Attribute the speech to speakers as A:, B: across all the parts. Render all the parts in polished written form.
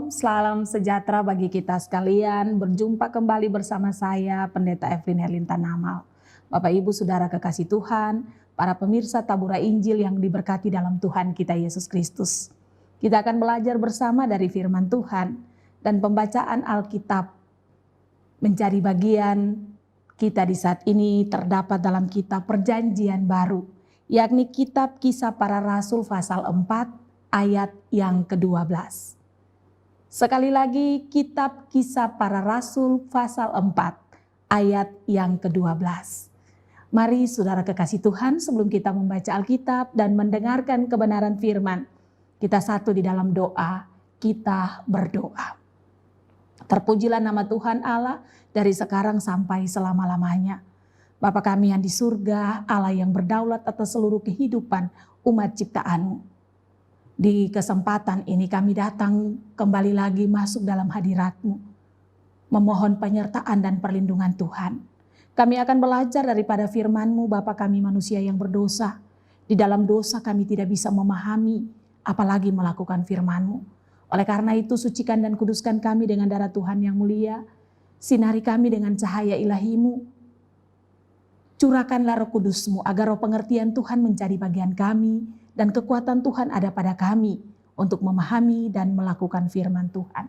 A: Shalom, salam sejahtera bagi kita sekalian. Berjumpa kembali bersama saya, Pendeta Evelyn Herlinta Namal. Bapak Ibu Saudara kekasih Tuhan, para pemirsa Tabura Injil yang diberkati dalam Tuhan kita Yesus Kristus. Kita akan belajar bersama dari firman Tuhan dan pembacaan Alkitab menjadi bagian kita di saat ini terdapat dalam kitab Perjanjian Baru, yakni kitab Kisah Para Rasul pasal 4 ayat yang ke-12. Sekali lagi kitab Kisah Para Rasul pasal 4 ayat yang ke-12. Mari saudara kekasih Tuhan, sebelum kita membaca Alkitab dan mendengarkan kebenaran firman, kita satu di dalam doa, kita berdoa. Terpujilah nama Tuhan Allah dari sekarang sampai selama-lamanya. Bapa kami yang di surga, Allah yang berdaulat atas seluruh kehidupan umat ciptaan-Mu. Di kesempatan ini kami datang kembali lagi masuk dalam hadirat-Mu, memohon penyertaan dan perlindungan Tuhan. Kami akan belajar daripada firman-Mu, Bapa kami manusia yang berdosa. Di dalam dosa kami tidak bisa memahami, apalagi melakukan firman-Mu. Oleh karena itu sucikan dan kuduskan kami dengan darah Tuhan yang mulia. Sinari kami dengan cahaya ilahi-Mu. Curahkanlah Roh Kudus-Mu agar roh pengertian Tuhan menjadi bagian kami dan kekuatan Tuhan ada pada kami untuk memahami dan melakukan firman Tuhan.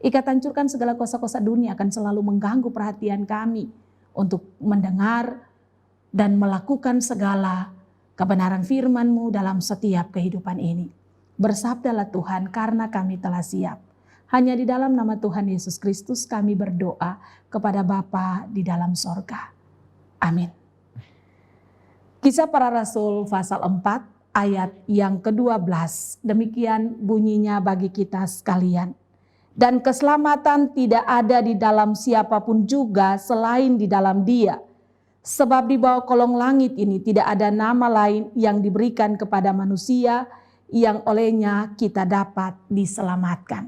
A: Ikat hancurkan segala kuasa-kuasa dunia akan selalu mengganggu perhatian kami untuk mendengar dan melakukan segala kebenaran firman-Mu dalam setiap kehidupan ini. Bersabdalah Tuhan karena kami telah siap. Hanya di dalam nama Tuhan Yesus Kristus kami berdoa kepada Bapa di dalam sorga. Amin. Kisah Para Rasul pasal 4 ayat yang ke-12. Demikian bunyinya bagi kita sekalian. Dan keselamatan tidak ada di dalam siapapun juga selain di dalam Dia. Sebab di bawah kolong langit ini tidak ada nama lain yang diberikan kepada manusia yang olehnya kita dapat diselamatkan.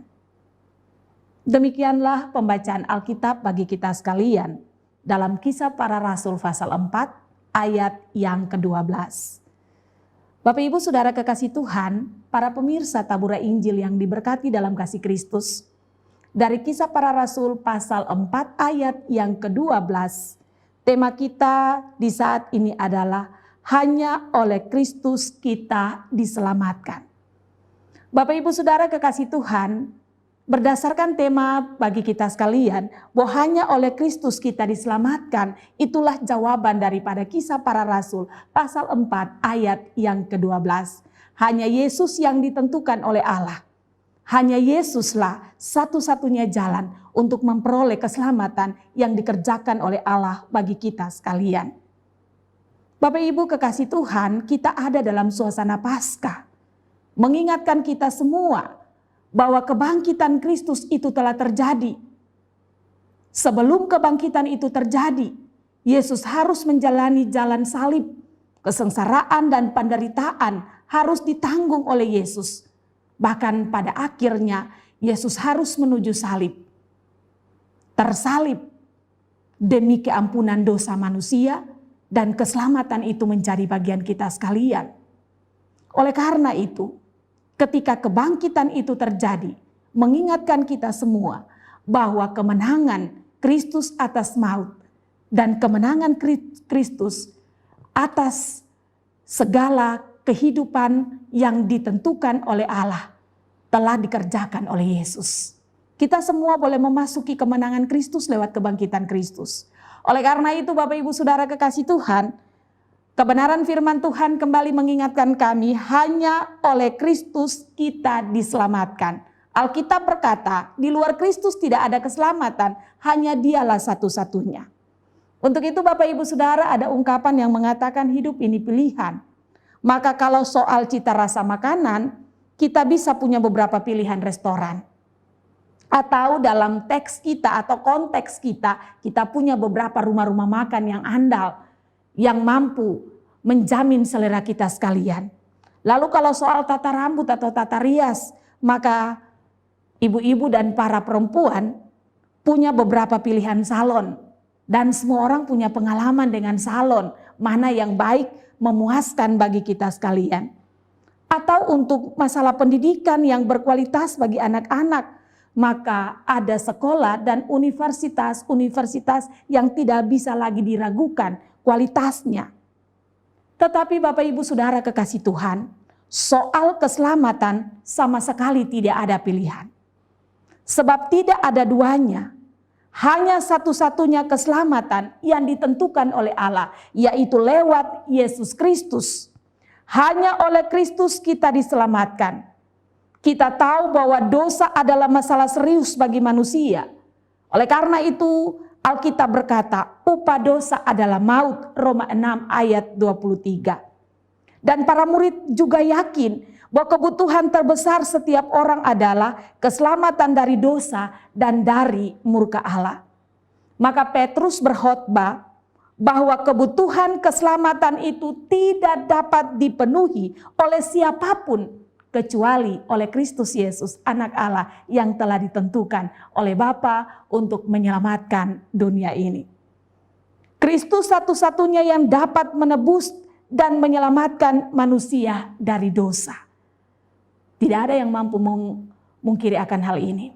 A: Demikianlah pembacaan Alkitab bagi kita sekalian dalam Kisah Para Rasul pasal 4 ayat yang ke-12. Bapak Ibu Saudara kekasih Tuhan, para pemirsa Tabura Injil yang diberkati dalam kasih Kristus, dari Kisah Para Rasul pasal 4 ayat yang ke-12, tema kita di saat ini adalah hanya oleh Kristus kita diselamatkan. Bapak Ibu Saudara kekasih Tuhan, berdasarkan tema bagi kita sekalian, bahwa hanya oleh Kristus kita diselamatkan, itulah jawaban daripada Kisah Para Rasul pasal 4 ayat yang ke-12. Hanya Yesus yang ditentukan oleh Allah. Hanya Yesuslah satu-satunya jalan untuk memperoleh keselamatan yang dikerjakan oleh Allah bagi kita sekalian. Bapak Ibu kekasih Tuhan, kita ada dalam suasana Paskah. Mengingatkan kita semua bahwa kebangkitan Kristus itu telah terjadi. Sebelum kebangkitan itu terjadi, Yesus harus menjalani jalan salib. Kesengsaraan dan penderitaan harus ditanggung oleh Yesus. Bahkan pada akhirnya Yesus harus menuju salib. Tersalib demi keampunan dosa manusia dan keselamatan itu menjadi bagian kita sekalian. Oleh karena itu, ketika kebangkitan itu terjadi, mengingatkan kita semua bahwa kemenangan Kristus atas maut dan kemenangan Kristus atas segala kehidupan yang ditentukan oleh Allah telah dikerjakan oleh Yesus. Kita semua boleh memasuki kemenangan Kristus lewat kebangkitan Kristus. Oleh karena itu Bapak Ibu Saudara kekasih Tuhan, kebenaran firman Tuhan kembali mengingatkan kami hanya oleh Kristus kita diselamatkan. Alkitab berkata, di luar Kristus tidak ada keselamatan, hanya Dialah satu-satunya. Untuk itu Bapak Ibu Saudara, ada ungkapan yang mengatakan hidup ini pilihan. Maka kalau soal cita rasa makanan, kita bisa punya beberapa pilihan restoran. Atau dalam teks kita atau konteks kita, kita punya beberapa rumah-rumah makan yang andal, yang mampu menjamin selera kita sekalian. Lalu kalau soal tata rambut atau tata rias, maka ibu-ibu dan para perempuan punya beberapa pilihan salon. Dan semua orang punya pengalaman dengan salon, mana yang baik, memuaskan bagi kita sekalian. Atau untuk masalah pendidikan yang berkualitas bagi anak-anak, maka ada sekolah dan universitas yang tidak bisa lagi diragukan kualitasnya. Tetapi Bapak Ibu Saudara kekasih Tuhan, soal keselamatan sama sekali tidak ada pilihan. Sebab tidak ada duanya. Hanya satu-satunya keselamatan yang ditentukan oleh Allah, yaitu lewat Yesus Kristus. Hanya oleh Kristus kita diselamatkan. Kita tahu bahwa dosa adalah masalah serius bagi manusia. Oleh karena itu Alkitab berkata, upah dosa adalah maut, Roma 6 ayat 23. Dan para murid juga yakin bahwa kebutuhan terbesar setiap orang adalah keselamatan dari dosa dan dari murka Allah. Maka Petrus berkhotbah bahwa kebutuhan keselamatan itu tidak dapat dipenuhi oleh siapapun kecuali oleh Kristus Yesus, anak Allah yang telah ditentukan oleh Bapa untuk menyelamatkan dunia ini. Kristus satu-satunya yang dapat menebus dan menyelamatkan manusia dari dosa. Tidak ada yang mampu memungkiri akan hal ini.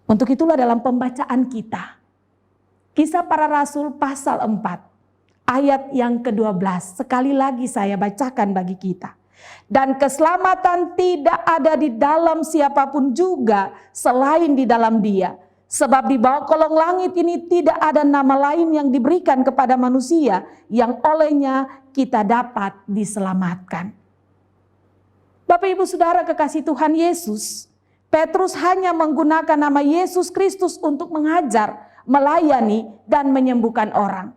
A: Untuk itulah dalam pembacaan kita, Kisah Para Rasul pasal 4, ayat yang ke-12, sekali lagi saya bacakan bagi kita. Dan keselamatan tidak ada di dalam siapapun juga selain di dalam Dia. Sebab di bawah kolong langit ini tidak ada nama lain yang diberikan kepada manusia yang olehnya kita dapat diselamatkan. Bapak Ibu Saudara kekasih Tuhan Yesus, Petrus hanya menggunakan nama Yesus Kristus untuk mengajar, melayani, dan menyembuhkan orang.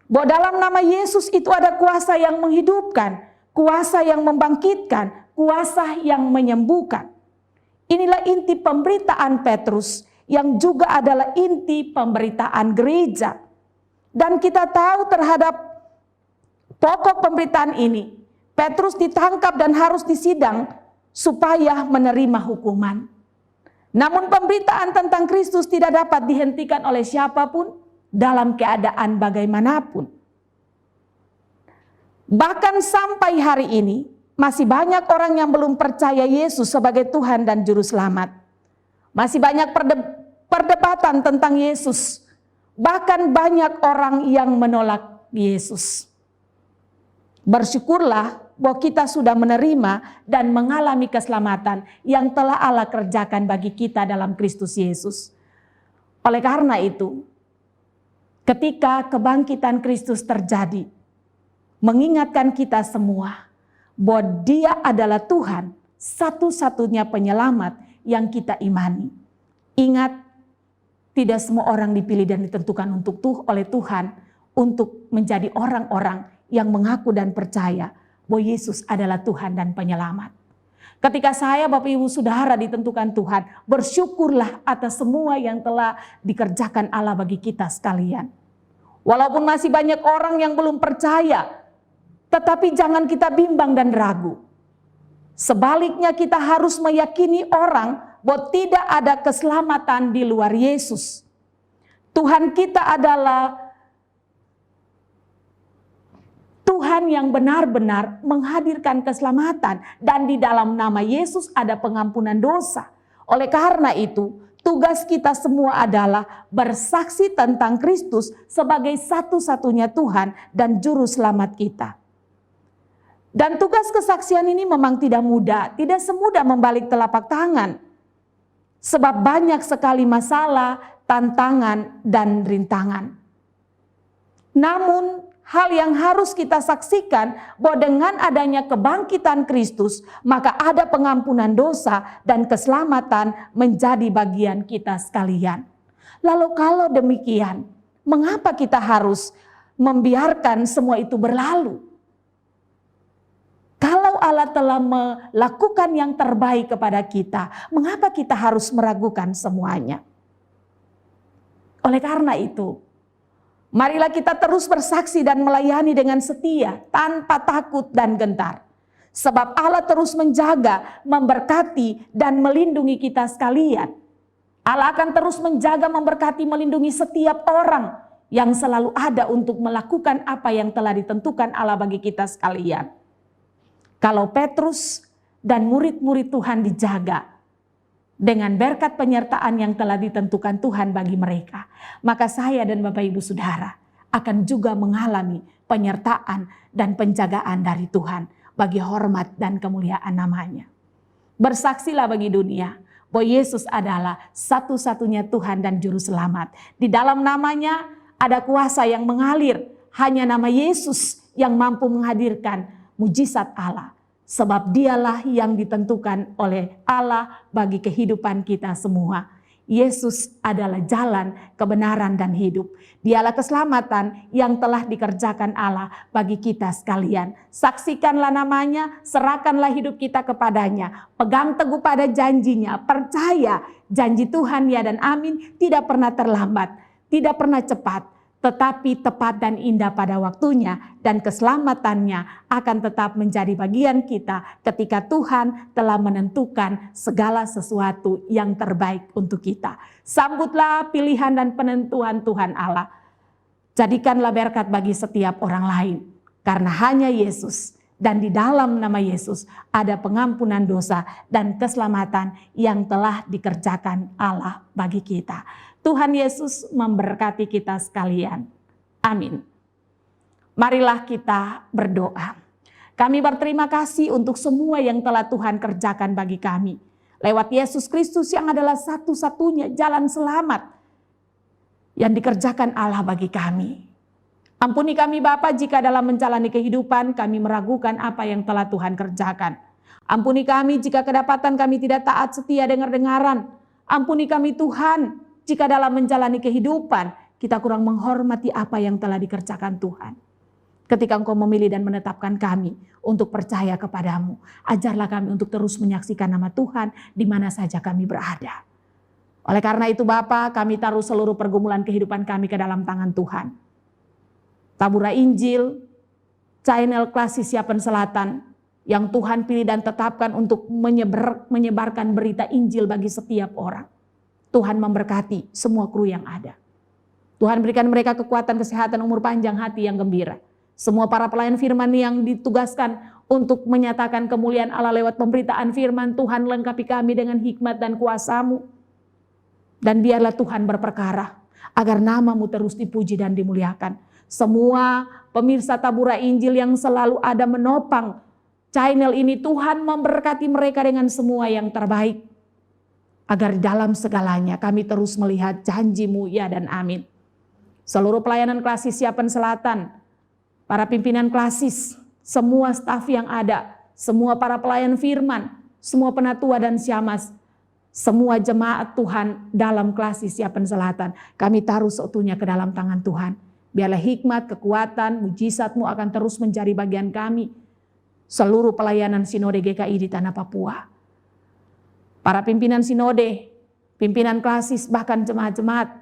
A: Bahwa dalam nama Yesus itu ada kuasa yang menghidupkan, kuasa yang membangkitkan, kuasa yang menyembuhkan. Inilah inti pemberitaan Petrus yang juga adalah inti pemberitaan gereja. Dan kita tahu terhadap pokok pemberitaan ini, Petrus ditangkap dan harus disidang supaya menerima hukuman. Namun pemberitaan tentang Kristus tidak dapat dihentikan oleh siapapun dalam keadaan bagaimanapun. Bahkan sampai hari ini masih banyak orang yang belum percaya Yesus sebagai Tuhan dan Juru Selamat. Masih banyak perdebatan tentang Yesus. Bahkan banyak orang yang menolak Yesus. Bersyukurlah bahwa kita sudah menerima dan mengalami keselamatan yang telah Allah kerjakan bagi kita dalam Kristus Yesus. Oleh karena itu, ketika kebangkitan Kristus terjadi, mengingatkan kita semua bahwa Dia adalah Tuhan, satu-satunya penyelamat yang kita imani. Ingat, tidak semua orang dipilih dan ditentukan oleh Tuhan untuk menjadi orang-orang yang mengaku dan percaya bahwa Yesus adalah Tuhan dan penyelamat. Ketika saya, Bapak Ibu Saudara, ditentukan Tuhan, bersyukurlah atas semua yang telah dikerjakan Allah bagi kita sekalian. Walaupun masih banyak orang yang belum percaya, tetapi jangan kita bimbang dan ragu. Sebaliknya kita harus meyakini orang bahwa tidak ada keselamatan di luar Yesus. Tuhan kita adalah Tuhan yang benar-benar menghadirkan keselamatan. Dan di dalam nama Yesus ada pengampunan dosa. Oleh karena itu, tugas kita semua adalah bersaksi tentang Kristus sebagai satu-satunya Tuhan dan Juru Selamat kita. Dan tugas kesaksian ini memang tidak mudah, tidak semudah membalik telapak tangan. Sebab banyak sekali masalah, tantangan, dan rintangan. Namun hal yang harus kita saksikan bahwa dengan adanya kebangkitan Kristus, maka ada pengampunan dosa dan keselamatan menjadi bagian kita sekalian. Lalu kalau demikian, mengapa kita harus membiarkan semua itu berlalu? Kalau Allah telah melakukan yang terbaik kepada kita, mengapa kita harus meragukan semuanya? Oleh karena itu, marilah kita terus bersaksi dan melayani dengan setia, tanpa takut dan gentar. Sebab Allah terus menjaga, memberkati, dan melindungi kita sekalian. Allah akan terus menjaga, memberkati, melindungi setiap orang yang selalu ada untuk melakukan apa yang telah ditentukan Allah bagi kita sekalian. Kalau Petrus dan murid-murid Tuhan dijaga, dengan berkat penyertaan yang telah ditentukan Tuhan bagi mereka, maka saya dan Bapak Ibu Saudara akan juga mengalami penyertaan dan penjagaan dari Tuhan bagi hormat dan kemuliaan namanya. Bersaksilah bagi dunia bahwa Yesus adalah satu-satunya Tuhan dan Juru Selamat. Di dalam namanya ada kuasa yang mengalir. Hanya nama Yesus yang mampu menghadirkan mujizat Allah. Sebab dialah yang ditentukan oleh Allah bagi kehidupan kita semua. Yesus adalah jalan, kebenaran, dan hidup. Dialah keselamatan yang telah dikerjakan Allah bagi kita sekalian. Saksikanlah namanya, serahkanlah hidup kita kepadanya. Pegang teguh pada janjinya, percaya janji Tuhan ya dan amin tidak pernah terlambat, tidak pernah cepat, tetapi tepat dan indah pada waktunya, dan keselamatannya akan tetap menjadi bagian kita ketika Tuhan telah menentukan segala sesuatu yang terbaik untuk kita. Sambutlah pilihan dan penentuan Tuhan Allah. Jadikanlah berkat bagi setiap orang lain, karena hanya Yesus dan di dalam nama Yesus ada pengampunan dosa dan keselamatan yang telah dikerjakan Allah bagi kita. Tuhan Yesus memberkati kita sekalian. Amin. Marilah kita berdoa. Kami berterima kasih untuk semua yang telah Tuhan kerjakan bagi kami. Lewat Yesus Kristus yang adalah satu-satunya jalan selamat yang dikerjakan Allah bagi kami. Ampuni kami Bapa jika dalam menjalani kehidupan kami meragukan apa yang telah Tuhan kerjakan. Ampuni kami jika kedapatan kami tidak taat setia dengar-dengaran. Ampuni kami Tuhan jika dalam menjalani kehidupan kita kurang menghormati apa yang telah dikerjakan Tuhan. Ketika Engkau memilih dan menetapkan kami untuk percaya kepadamu, ajarlah kami untuk terus menyaksikan nama Tuhan di mana saja kami berada. Oleh karena itu Bapa, kami taruh seluruh pergumulan kehidupan kami ke dalam tangan Tuhan. Tabura Injil, channel Klasik Siapan Selatan yang Tuhan pilih dan tetapkan untuk menyebarkan berita Injil bagi setiap orang. Tuhan memberkati semua kru yang ada. Tuhan berikan mereka kekuatan, kesehatan, umur panjang, hati yang gembira. Semua para pelayan firman yang ditugaskan untuk menyatakan kemuliaan Allah lewat pemberitaan firman, Tuhan lengkapi kami dengan hikmat dan kuasa-Mu. Dan biarlah Tuhan berperkara agar nama-Mu terus dipuji dan dimuliakan. Semua pemirsa Tabura Injil yang selalu ada menopang channel ini, Tuhan memberkati mereka dengan semua yang terbaik. Agar dalam segalanya kami terus melihat janji-Mu ya dan amin. Seluruh pelayanan Klasik Siapan Selatan, para pimpinan Klasis, semua staf yang ada, semua para pelayan firman, semua penatua dan syamas, semua jemaat Tuhan dalam Klasik Siapan Selatan, kami taruh seutuhnya ke dalam tangan Tuhan. Biarlah hikmat, kekuatan, mujizat-Mu akan terus menjadi bagian kami. Seluruh pelayanan Sinode GKI di Tanah Papua. Para pimpinan sinode, pimpinan Klasis, bahkan jemaat-jemaat,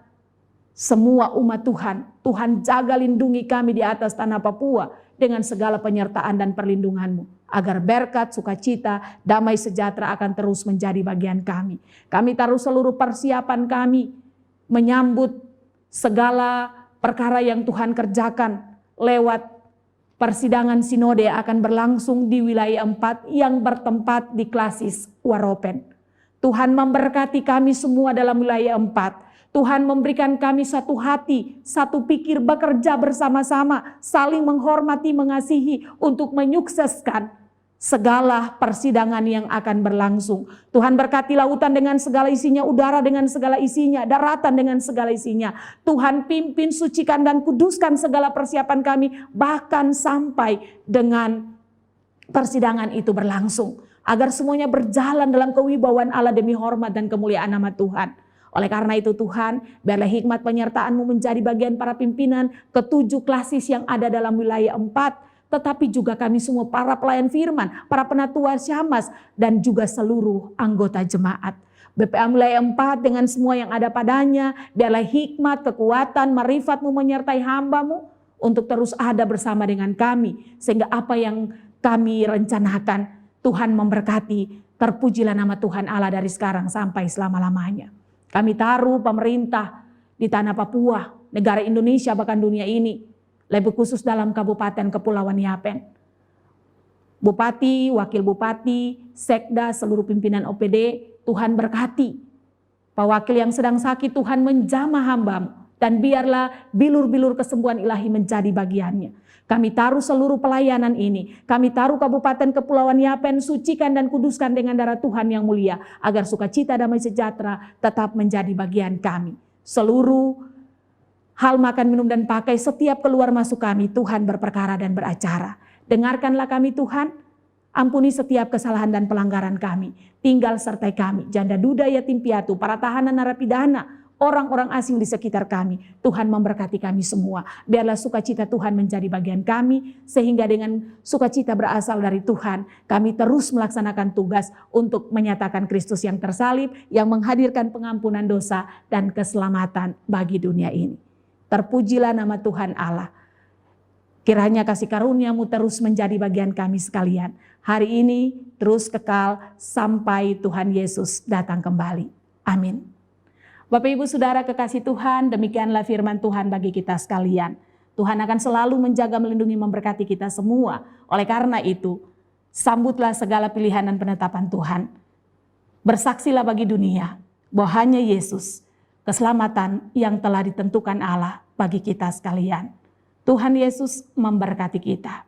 A: semua umat Tuhan, Tuhan jaga lindungi kami di atas Tanah Papua dengan segala penyertaan dan perlindungan-Mu. Agar berkat, sukacita, damai sejahtera akan terus menjadi bagian kami. Kami taruh seluruh persiapan kami menyambut segala perkara yang Tuhan kerjakan lewat persidangan sinode akan berlangsung di wilayah 4 yang bertempat di Klasis Waropen. Tuhan memberkati kami semua dalam wilayah 4. Tuhan memberikan kami satu hati, satu pikir, bekerja bersama-sama, saling menghormati, mengasihi untuk menyukseskan segala persidangan yang akan berlangsung. Tuhan berkati lautan dengan segala isinya, udara dengan segala isinya, daratan dengan segala isinya. Tuhan pimpin, sucikan dan kuduskan segala persiapan kami, bahkan sampai dengan persidangan itu berlangsung. Agar semuanya berjalan dalam kewibawaan Allah demi hormat dan kemuliaan nama Tuhan. Oleh karena itu Tuhan, biarlah hikmat penyertaan-Mu menjadi bagian para pimpinan ke-7 Klasis yang ada dalam wilayah 4. Tetapi juga kami semua para pelayan firman, para penatua syamas, dan juga seluruh anggota jemaat. BPA wilayah 4 dengan semua yang ada padanya, biarlah hikmat, kekuatan, marifat-Mu menyertai hamba-Mu untuk terus ada bersama dengan kami. Sehingga apa yang kami rencanakan, Tuhan memberkati, terpujilah nama Tuhan Allah dari sekarang sampai selama-lamanya. Kami taruh pemerintah di Tanah Papua, negara Indonesia bahkan dunia ini, lebih khusus dalam Kabupaten Kepulauan Yapen. Bupati, Wakil Bupati, Sekda, seluruh pimpinan OPD, Tuhan berkati. Pak Wakil yang sedang sakit, Tuhan menjamah hamba-Mu. Dan biarlah bilur-bilur kesembuhan ilahi menjadi bagiannya. Kami taruh seluruh pelayanan ini. Kami taruh Kabupaten Kepulauan Yapen, sucikan dan kuduskan dengan darah Tuhan yang mulia. Agar sukacita damai sejahtera tetap menjadi bagian kami. Seluruh hal makan, minum, dan pakai setiap keluar masuk kami, Tuhan berperkara dan beracara. Dengarkanlah kami Tuhan, ampuni setiap kesalahan dan pelanggaran kami. Tinggal sertai kami, janda duda, yatim piatu, para tahanan narapidana, orang-orang asing di sekitar kami. Tuhan memberkati kami semua. Biarlah sukacita Tuhan menjadi bagian kami, sehingga dengan sukacita berasal dari Tuhan, kami terus melaksanakan tugas untuk menyatakan Kristus yang tersalib, yang menghadirkan pengampunan dosa dan keselamatan bagi dunia ini. Terpujilah nama Tuhan Allah. Kiranya kasih karunia-Mu terus menjadi bagian kami sekalian. Hari ini terus kekal sampai Tuhan Yesus datang kembali. Amin. Bapak Ibu Saudara kekasih Tuhan, demikianlah firman Tuhan bagi kita sekalian. Tuhan akan selalu menjaga, melindungi, memberkati kita semua. Oleh karena itu, sambutlah segala pilihan dan penetapan Tuhan. Bersaksilah bagi dunia bahwa hanya Yesus, keselamatan yang telah ditentukan Allah bagi kita sekalian. Tuhan Yesus memberkati kita.